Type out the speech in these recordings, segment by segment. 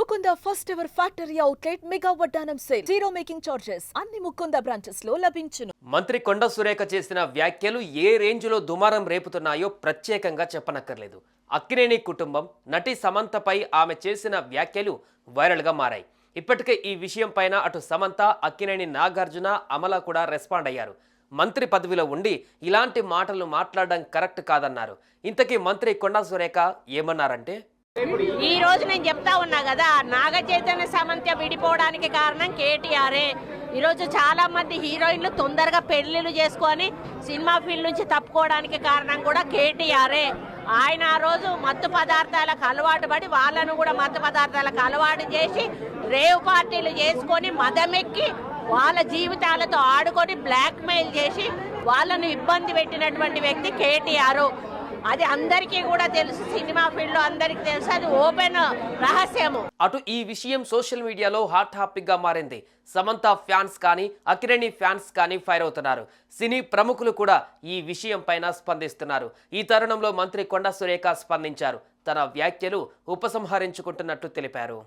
Mukunda first ever factory outlet mega వడ్డానం sale. Zero making charges అన్ని Mukunda branches లో లభించును. మంత్రి కొండ సురేఖ చేసిన వ్యాఖ్యలు ఏ రేంజ్ లో దుమారం రేపుతున్నాయో ప్రత్యేకంగా చెప్పనక్కర్లేదు. అక్కినేని కుటుంబం నటి సమంతపై ఆమె చేసిన వ్యాఖ్యలు వైరల్ గా మారాయి. ఇప్పటికే ఈ విషయం పైన అటు సమంత, అక్కినేని నాగార్జున, అమల కూడా రెస్పాండ్ అయ్యారు. మంత్రి పదవిలో ఉండి ఇలాంటి మాటలు మాట్లాడడం కరెక్ట్ కాదన్నారు. ఇంతకీ మంత్రి కొండ సురేఖ ఏమన్నారంటే, ఈ రోజు నేను చెప్తా ఉన్నా కదా, నాగ చైతన్య సమంత విడిపోవడానికి కారణం కేటీఆరే. ఈరోజు చాలా మంది హీరోయిన్లు తొందరగా పెళ్లిళ్ళు చేసుకొని సినిమా ఫీల్డ్ నుంచి తప్పుకోవడానికి కారణం కూడా కేటీఆరే. ఆయన ఆ రోజు మత్తు పదార్థాలకు అలవాటు పడి వాళ్ళను కూడా మత్తు పదార్థాలకు అలవాటు చేసి రేవ్ పార్టీలు చేసుకొని మదమెక్కి వాళ్ళ జీవితాలతో ఆడుకొని బ్లాక్ మెయిల్ చేసి వాళ్ళను ఇబ్బంది పెట్టినటువంటి వ్యక్తి కేటీఆర్. అది అందరికీ కూడా తెలుసు, సినిమా ఫీల్డ్ లో అందరికీ తెలుసు, అది ఓపెన్ రహస్యము. అటు ఈ విషయం సోషల్ మీడియాలో హాట్ టాపిక్ గా మారింది. సమంత ఫ్యాన్స్ కానీ అక్కినేని ఫ్యాన్స్ కానీ ఫైర్ అవుతున్నారు. సినీ ప్రముఖులు కూడా ఈ విషయం పైన స్పందిస్తున్నారు. ఈ తరుణంలో మంత్రి కొండ సురేఖ స్పందించారు. తన వ్యాఖ్యలు ఉపసంహరించుకుంటున్నట్టు తెలిపారు.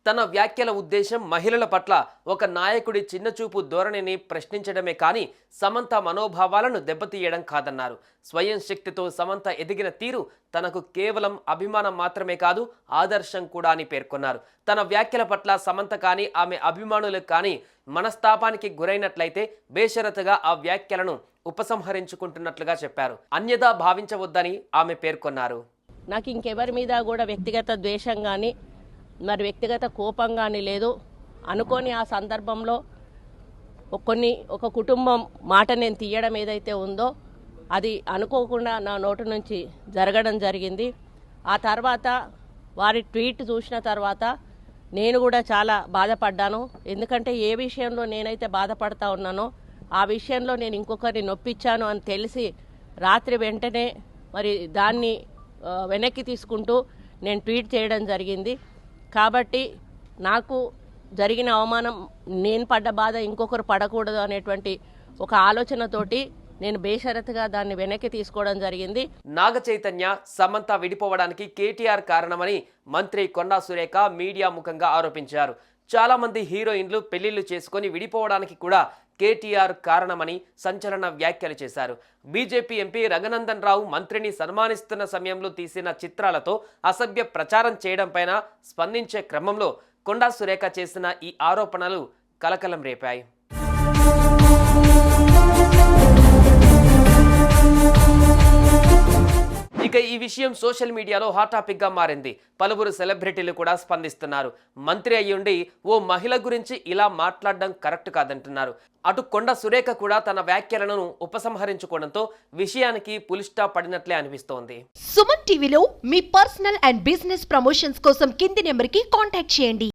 తన వ్యాఖ్యల ఉద్దేశం మహిళల పట్ల ఒక నాయకుడి చిన్నచూపు ధోరణిని ప్రశ్నించడమే కానీ సమంత మనోభావాలను దెబ్బతీయడం కాదన్నారు. స్వయం శక్తితో సమంత ఎదిగిన తీరు తనకు కేవలం అభిమానం మాత్రమే కాదు, ఆదర్శం కూడా అని పేర్కొన్నారు. తన వ్యాఖ్యల పట్ల సమంత కానీ ఆమె అభిమానులకు కానీ మనస్తాపానికి గురైనట్లయితే బేషరతుగా ఆ వ్యాఖ్యలను ఉపసంహరించుకుంటున్నట్లుగా చెప్పారు. అన్యదా భావించవద్దని ఆమె పేర్కొన్నారు. నాకు ఇంకెవరి మీద కూడా వ్యక్తిగత ద్వేషం కానీ మరి వ్యక్తిగత కోపం కానీ లేదు. అనుకోని ఆ సందర్భంలో ఒక కుటుంబం మాట నేను తీయడం ఏదైతే ఉందో అది అనుకోకుండా నా నోటి నుంచి జరగడం జరిగింది. ఆ తర్వాత వారి ట్వీట్ చూసిన తర్వాత నేను కూడా చాలా బాధపడ్డాను. ఎందుకంటే ఏ విషయంలో నేనైతే బాధపడతా ఉన్నానో ఆ విషయంలో నేను ఇంకొకరిని నొప్పించాను అని తెలిసి రాత్రి వెంటనే మరి దాన్ని వెనక్కి తీసుకుంటూ నేను ట్వీట్ చేయడం జరిగింది. కాబట్టి నాకు జరిగిన అవమానం, నేను పడ్డ బాధ ఇంకొకరు పడకూడదు అనేటువంటి ఒక ఆలోచనతోటి నేను బేషరతుగా దాన్ని వెనక్కి తీసుకోవడం జరిగింది. నాగ చైతన్య సమంత విడిపోవడానికి కేటీఆర్ కారణమని మంత్రి కొండా సురేఖ మీడియా ముఖంగా ఆరోపించారు. చాలా మంది హీరోయిన్లు పెళ్లిళ్లు చేసుకుని విడిపోవడానికి కూడా కేటీఆర్ కారణమని సంచలన వ్యాఖ్యలు చేశారు. బీజేపీ ఎంపీ రఘునందన్ రావు మంత్రిని సన్మానిస్తున్న సమయంలో తీసిన చిత్రాలతో అసభ్య ప్రచారం చేయడం పైన స్పందించే క్రమంలో కొండా సురేఖ చేసిన ఈ ఆరోపణలు కలకలం రేపాయి. ఇక ఈ విషయం సోషల్ మీడియాలో హాట్ టాపిక్ గా మారింది. పలువురు సెలబ్రిటీలు కూడా స్పందిస్తున్నారు. మంత్రి అయ్యుండి ఓ మహిళ గురించి ఇలా మాట్లాడడం కరెక్ట్ కాదంటున్నారు. అటు కొండ సురేఖ కూడా తన వ్యాఖ్యలను ఉపసంహరించుకోవడంతో విషయానికి పులి స్టాప్ పడినట్లే అనిపిస్తోంది. సుమన్ టీవీలో మీ పర్సనల్ అండ్ బిజినెస్ ప్రమోషన్స్ కోసం కింది నెంబర్కి కాంటాక్ట్ చేయండి.